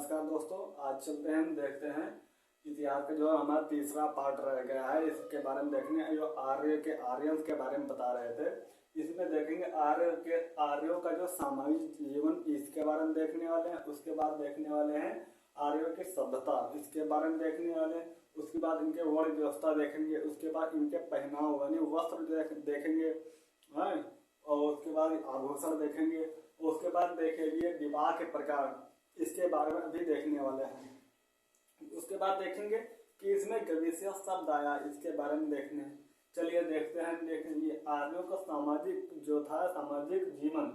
नमस्कार दोस्तों, आज चलते हैं हम देखते हैं इतिहास का जो हमारा तीसरा पार्ट रह गया है। इसके बारे में देखेंगे जो आर्यंस के बारे में बता रहे थे। इसमें देखेंगे आर्यों का जो सामाजिक जीवन इसके बारे में देखने वाले हैं। उसके बाद देखने वाले हैं आर्यों की सभ्यता, इसके बारे में देखने वाले हैं। उसके बाद इनके वर्ण व्यवस्था देखेंगे। उसके बाद इनके पहनाव यानी वस्त्र देखेंगे, हाँ। और उसके बाद आभूषण देखेंगे। उसके बाद देखेंगे विवाह के प्रकार, इसके बारे में अभी देखने वाले हैं। उसके बाद देखेंगे कि इसमें गवेशिया शब्द आया, इसके बारे में देखने हैं। चलिए देखते हैं। देखेंगे आर्यों का सामाजिक जो था, सामाजिक जीवन,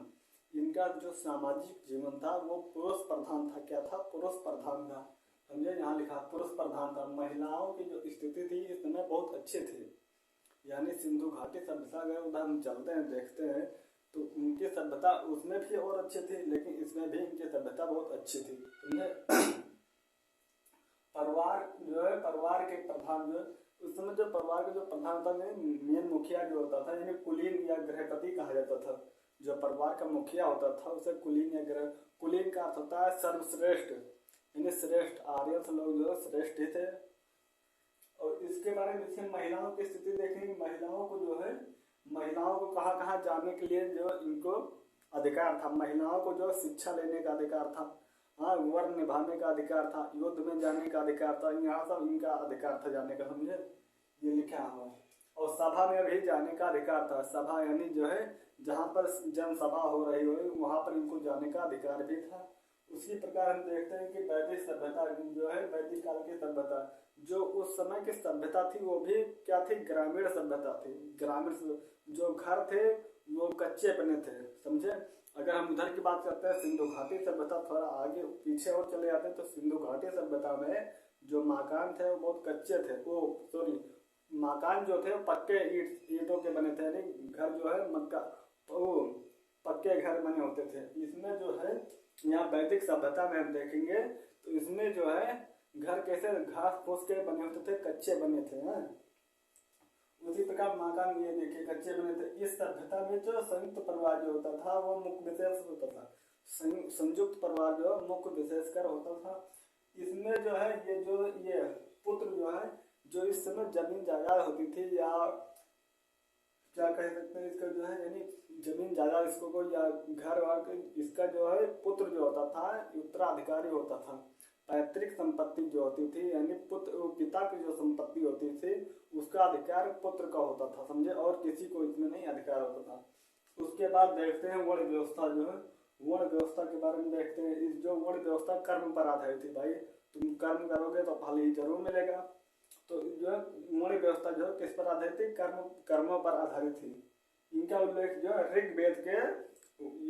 इनका जो सामाजिक जीवन था वो पुरुष प्रधान था। क्या था? पुरुष प्रधान था। समझे, यहाँ लिखा पुरुष प्रधान था। महिलाओं की जो स्थिति थी इस समय बहुत अच्छी थी, यानी सिंधु घाटी सभ्यता अगर उधर हम चलते हैं देखते हैं तो उनकी सभ्यता उसमें भी और अच्छी थी, लेकिन इसमें भी इनकी सभ्यता बहुत अच्छी थी। परिवार जो है, परिवार के प्रधान जो उस समय जो परिवार का जो प्रधान था, मेन मुखिया जो होता था, यानी कुलीन या गृहपति कहा जाता था। जो परिवार का मुखिया होता था उसे कुलीन या गृह, कुलीन का अर्थ होता है सर्वश्रेष्ठ, यानी श्रेष्ठ। आर्य लोग जो श्रेष्ठ ही थे। और इसके बारे में जैसे महिलाओं की स्थिति देखेंगे। महिलाओं को जो है, महिलाओं को कहाँ कहाँ जाने के लिए जो इनको अधिकार था। महिलाओं को जो शिक्षा लेने का अधिकार था, हाँ, वर्ण निभाने का अधिकार था, युद्ध में जाने का अधिकार था, यहाँ सब इनका अधिकार था जाने का। समझे, ये लिखा हुआ है। और सभा में भी जाने का अधिकार था। सभा यानी जो है जहाँ पर जनसभा हो रही हो वहाँ पर इनको जाने का अधिकार भी था। उसी प्रकार हम देखते हैं कि वैदिक सभ्यता जो है, वैदिक काल की सभ्यता जो उस समय की सभ्यता थी वो भी क्या थी? ग्रामीण सभ्यता थी। ग्रामीण जो घर थे वो कच्चे बने थे। समझे, अगर हम उधर की बात करते हैं सिंधु घाटी सभ्यता, थोड़ा आगे पीछे और चले जाते हैं तो सिंधु घाटी सभ्यता में जो मकान थे वो बहुत कच्चे थे। वो सॉरी, मकान जो थे पक्के ईंटों के बने थे, यानी घर जो है मक्का वो पक्के घर बने होते थे। इसमें जो है यहाँ वैदिक सभ्यता में हम देखेंगे तो इसमें जो है घर कैसे घास फूस के बने होते थे, कच्चे बने थे, हैं। उसी प्रकार मकान ये देखिए कच्चे बने थे। इस सभ्यता में जो संयुक्त परिवार जो होता था वो मुख्य विशेष होता था। संयुक्त परिवार जो मुख्य विशेषकर होता था। इसमें जो है ये पुत्र जो है, जो इस समय जमीन जायदाद होती थी या क्या कह सकते हैं इसका जो है, यानी जमीन जायदाद इसको कोई या घर वार, इसका जो है पुत्र जो होता था उत्तराधिकारी होता था। पैतृक संपत्ति जो होती थी, यानी पुत्र पिता की जो संपत्ति होती थी उसका अधिकार पुत्र का होता था। समझे, और किसी को इसमें नहीं अधिकार होता था। उसके बाद देखते हैं वर्ण व्यवस्था जो है, वर्ण व्यवस्था के बारे में देखते हैं। इस जो वर्ण व्यवस्था कर्म पर आधारित थी। भाई तुम कर्म करोगे तो फल ही जरूर मिलेगा। तो जो है वर्ण व्यवस्था जो है किस पर आधारित थी? कर्मों पर आधारित थी। इनका उल्लेख जो है ऋग्वेद के,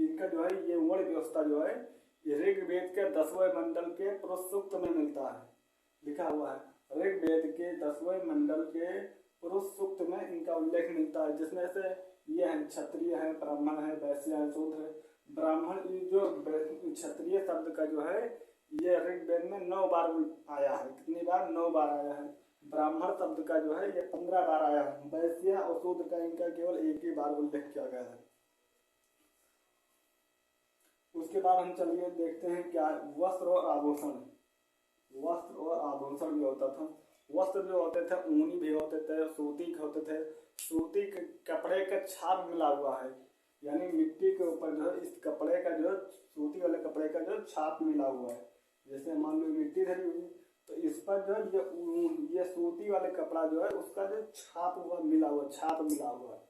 इनका जो है ये वर्ण व्यवस्था जो है ऋग्वेद के 10वें मंडल के पुरुष सूक्त में मिलता है, लिखा हुआ है। ऋग्वेद के 10वें मंडल के पुरुष सूक्त में इनका उल्लेख मिलता है, जिसमें से ये है क्षत्रिय है, ब्राह्मण है, वैश्य है, शूद्र है। ब्राह्मण जो क्षत्रिय शब्द का जो है ये ऋग्वेद में 9 बार आया है। कितनी बार? 9 बार आया है। ब्राह्मण शब्द का जो है ये 15 बार आया है। वैश्य और शूद्र का इनका केवल एक ही बार उल्लेख किया गया है। उसके बाद हम चलिए देखते हैं क्या वस्त्र और आभूषण। वस्त्र और आभूषण जो होता था, वस्त्र जो होते थे ऊनी भी होते थे, सूती होते थे। सूती के कपड़े का छाप मिला हुआ है, यानी मिट्टी के ऊपर जो है इस कपड़े का जो सूती वाले कपड़े का जो छाप मिला हुआ है। जैसे मान लो मिट्टी धरी हुई तो इस पर जो ये सूती वाले कपड़ा जो है उसका जो छाप हुआ मिला हुआ है।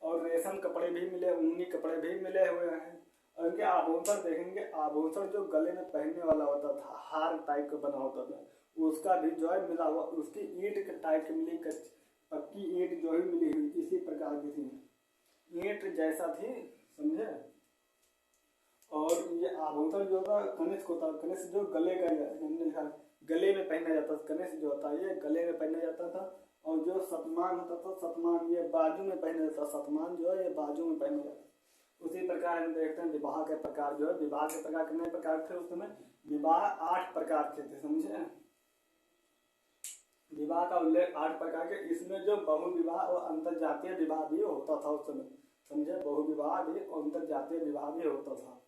और रेशम कपड़े भी मिले, ऊनी कपड़े भी मिले हुए हैं। और इनके आभूषण देखेंगे, आभूषण जो गले में पहनने वाला होता था, हार टाइप का बना होता था, उसका भी जो है मिला हुआ। उसकी ईंट के टाइप की मिली, पक्की ईंट जो ही मिली हुई इसी प्रकार की थी, ईंट जैसा थी। समझे। और ये आभूषण जो होता कनिष्क होता, कनिष्क जो गले का गले में पहना जाता था। कनिष्क जो होता है ये गले में पहना जाता था। और जो सतमान होता था, सतमान ये बाजू में पहना जाता। सतमान जो है ये बाजू में पहना जाता। उसी प्रकार हम देखते हैं विवाह के प्रकार जो है, विवाह के प्रकार कितने प्रकार थे उस समय? विवाह 8 प्रकार के थे। समझे, विवाह का उल्लेख 8 प्रकार के। इसमें जो बहुविवाह और अंतरजातीय विवाह भी होता था उस समय। समझे, बहुविवाह भी और अंतरजातीय विवाह भी होता था।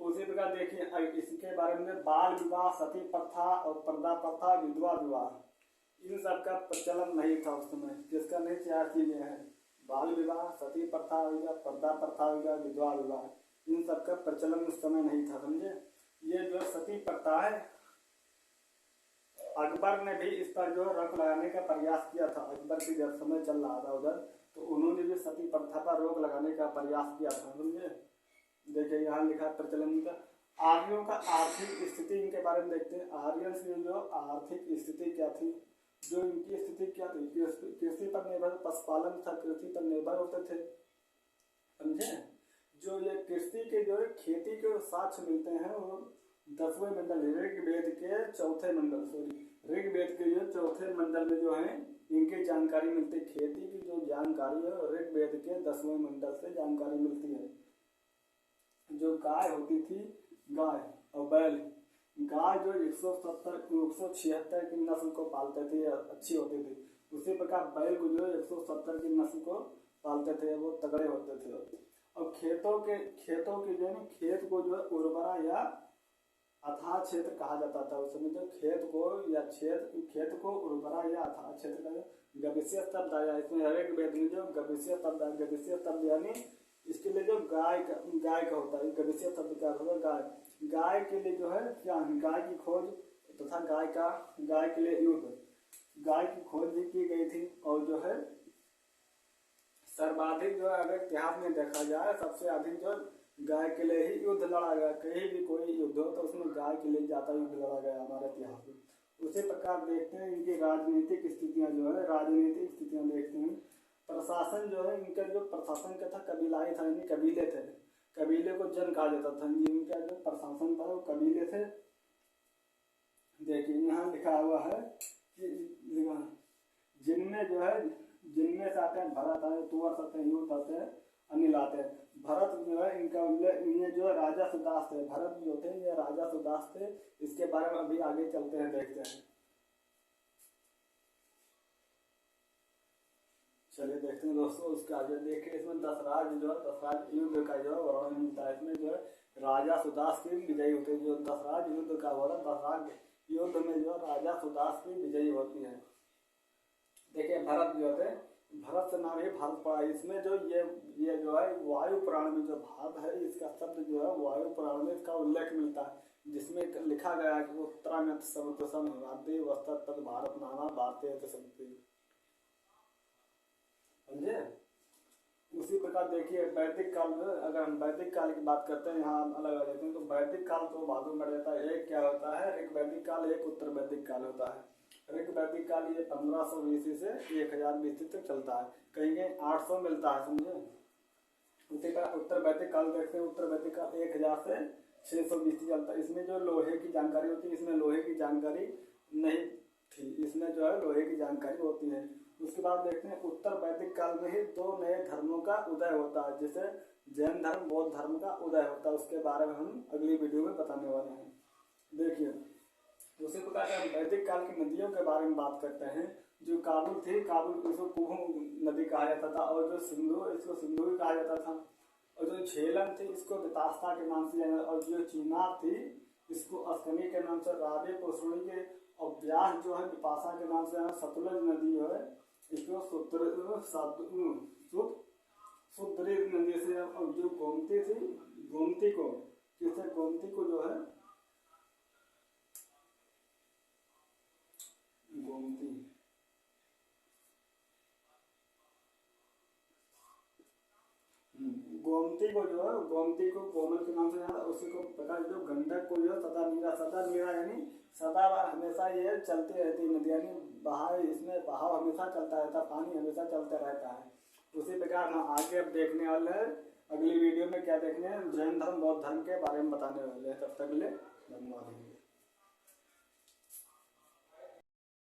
उसी प्रकार देखिए इसके बारे में बाल विवाह, सती प्रथा और पर्दा प्रथा, विधवा विवाह, इन सब का प्रचलन नहीं था उस समय। जिसका नहीं 4 चीजें हैं, बाल विवाह, सती प्रथा हो गया, पर्दा प्रथा हो गया, विधवा विवाह, इन सब का प्रचलन उस समय नहीं था, समझे। ये जो सती प्रथा है, अकबर ने भी इस पर जो रोक लगाने का प्रयास किया था। अकबर की जब समय चल रहा था उधर, तो उन्होंने भी सती प्रथा पर रोक लगाने का प्रयास किया था, समझे। देखिए यहाँ लिखा प्रचलन का। आर्यों का आर्थिक स्थिति, इनके बारे में देखते हैं। आर्यन की जो आर्थिक स्थिति क्या थी, जो इनकी स्थिति क्या थी, कृषि पर निर्भर, पशुपालन था, कृषि पर निर्भर होते थे, समझे। जो ये कृषि के जो खेती के साक्ष्य मिलते हैं वो 10वें मंडल, ऋग्वेद के चौथे मंडल, ऋग्वेद के जो चौथे मंडल में जो है इनकी जानकारी मिलती है। खेती की जो जानकारी है ऋग्वेद के 10वें मंडल से जानकारी मिलती है। जो गाय होती थी, गाय और बैल, गाय जो 176 की नस्ल को पालते थे, अच्छी होती थी। उसी प्रकार बैल को जो 170 की नस्ल को पालते थे, वो तगड़े होते थे। और खेतों के जो है खेत को जो है उर्वरा या अथाह क्षेत्र कहा जाता था उस समय। जो खेत को उर्वरा या अथाह क्षेत्र का गविष्य शब्द आया इसमें। हरेक वेद में जो गविष्य शब्द आया, गविष्य शब्द यानी इसके लिए जो गाय का होता है, गविष्य शब्द क्या होता है, गाय के लिए जो है क्या, गाय की खोज तथा गाय के लिए युद्ध, गाय की खोज भी की गई थी। और जो है सर्वाधिक जो है अगर इतिहास में देखा जाए, सबसे अधिक जो गाय के लिए ही युद्ध लड़ा गया। कहीं भी कोई युद्ध हो तो उसमें गाय के लिए ज्यादा युद्ध लड़ा गया हमारे इतिहास में। उसी प्रकार देखते हैं इनकी राजनीतिक स्थितियां जो है, राजनीतिक स्थितियां देखते हैं। प्रशासन जो है इनका जो प्रशासन का था कबीलाई था, यानी कबीले थे, कबीले को जन कहा जाता था। इनका जो प्रशासन था वो कबीले थे। देखिए यहाँ लिखा हुआ है कि जिनमें से आते हैं भरत आते हैं, तुअर आते हैं, यूथ आते हैं, अनिल आते हैं। भरत जो है इनका ये जो राजा सुदास थे, भरत जो थे ये राजा सुदास थे। इसके बारे में अभी आगे चलते हैं, देखते हैं। चलिए देखते हैं दोस्तों, उसके आगे देखिए इसमें दशराज युद्ध का जो वर्णन मिलता है। इसमें जो है राजा सुदास की विजयी होती है। जो दशराज युद्ध का वर्णन, दशराज युद्ध में जो राजा सुदास की विजयी होती है। देखिए भरत जो थे, भरत से नाम ही भारत पड़ा। इसमें जो ये जो है वायु पुराण में जो भारत है, इसका शब्द जो है वायु पुराण में इसका उल्लेख मिलता है, जिसमें लिखा गया है कि उत्तरागत समुद्र हिमाद्री वस्त्र तद भारत नाना भारतीय समझे। उसी प्रकार देखिए वैदिक काल में, अगर हम वैदिक काल की बात करते हैं, यहाँ हम अलग आ जाते हैं। तो वैदिक काल तो भागों में रहता है। एक क्या होता है ऋग वैदिक काल, एक उत्तर वैदिक काल होता है। ऋग वैदिक काल ये 1500 BC से 1000 BC तक चलता है, कहीं कहीं 800 मिलता है, समझे। उसी तरह उत्तर वैदिक काल देखते हैं, उत्तर वैदिक काल 1000 से 600 BC चलता है। इसमें जो लोहे की जानकारी होती है, इसमें लोहे की जानकारी नहीं थी, इसमें जो है लोहे की जानकारी होती है। उसके बाद देखते हैं उत्तर वैदिक काल में ही 2 नए धर्मों का उदय होता है, जैसे जैन धर्म, बौद्ध धर्म का उदय होता है। उसके बारे में हम अगली वीडियो में बताने वाले हैं। देखिए उसी प्रकार वैदिक काल की नदियों के बारे में बात करते हैं। जो काबुल थी, काबुल इसको कुहू नदी कहा जाता था, और जो सिंधु इसको सिंधु भी कहा जाता था। और जो झेलम थी इसको वितास्ता के नाम से जाना, और जो चीनाब थी इसको अस्कनी के नाम से, राबे पोषणी के, और ब्यास जो है विपाशा के नाम से जाना। सतलज नदी जो है इसको सुद्रीद नदी से, और जो गोमती थी, गोमती को जो है गोमती को कोमल के नाम से जाना। उसी को प्रकार जो गंडक को जो सदा नीरा यानी सदा हमेशा ये चलती रहती नदी, यानी इसमें बहाव हमेशा चलता रहता, पानी हमेशा चलता रहता है। उसी प्रकार हम आगे अब देखने वाले हैं, अगली वीडियो में क्या देखने हैं, जैन धर्म बौद्ध धर्म के बारे में बताने वाले हैं। तब तक के लिए धन्यवाद।